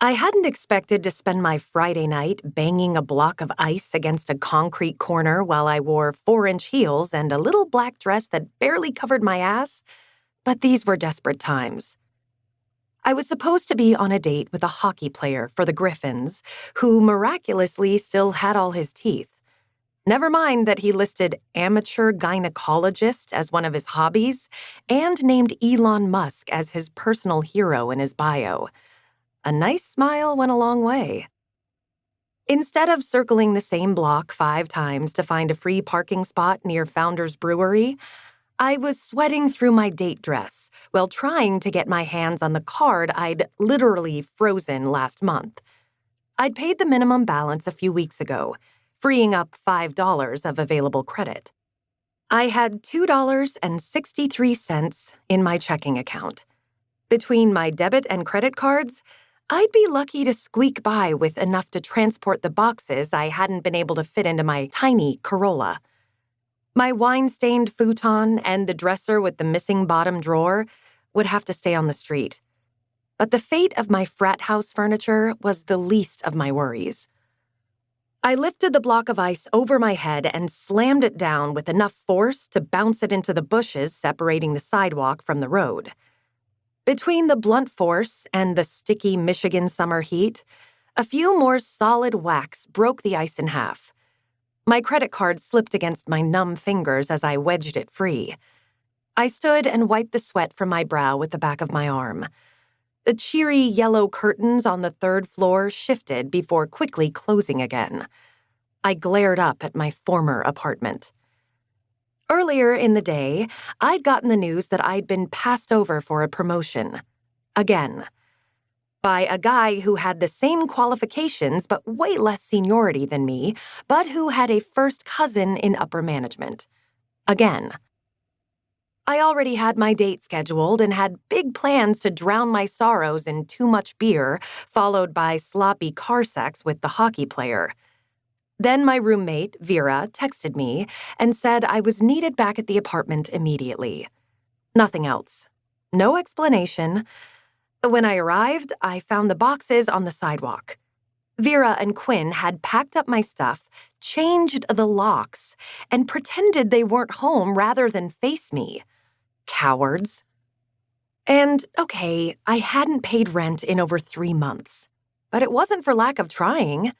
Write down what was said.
I hadn't expected to spend my Friday night banging a block of ice against a concrete corner while I wore 4-inch heels and a little black dress that barely covered my ass, but these were desperate times. I was supposed to be on a date with a hockey player for the Griffins, who miraculously still had all his teeth. Never mind that he listed amateur gynecologist as one of his hobbies and named Elon Musk as his personal hero in his bio. A nice smile went a long way. Instead of circling the same block 5 times to find a free parking spot near Founders Brewery, I was sweating through my date dress while trying to get my hands on the card I'd literally frozen last month. I'd paid the minimum balance a few weeks ago, freeing up $5 of available credit. I had $2.63 in my checking account. Between my debit and credit cards, I'd be lucky to squeak by with enough to transport the boxes I hadn't been able to fit into my tiny Corolla. My wine-stained futon and the dresser with the missing bottom drawer would have to stay on the street. But the fate of my frat house furniture was the least of my worries. I lifted the block of ice over my head and slammed it down with enough force to bounce it into the bushes separating the sidewalk from the road. Between the blunt force and the sticky Michigan summer heat, a few more solid whacks broke the ice in half. My credit card slipped against my numb fingers as I wedged it free. I stood and wiped the sweat from my brow with the back of my arm. The cheery yellow curtains on the 3rd floor shifted before quickly closing again. I glared up at my former apartment. Earlier in the day, I'd gotten the news that I'd been passed over for a promotion. Again. By a guy who had the same qualifications but way less seniority than me, but who had a first cousin in upper management. Again. I already had my date scheduled and had big plans to drown my sorrows in too much beer, followed by sloppy car sex with the hockey player. Then my roommate, Vera, texted me and said I was needed back at the apartment immediately. Nothing else. No explanation. When I arrived, I found the boxes on the sidewalk. Vera and Quinn had packed up my stuff, changed the locks, and pretended they weren't home rather than face me. Cowards. And, okay, I hadn't paid rent in over 3 months. But it wasn't for lack of trying.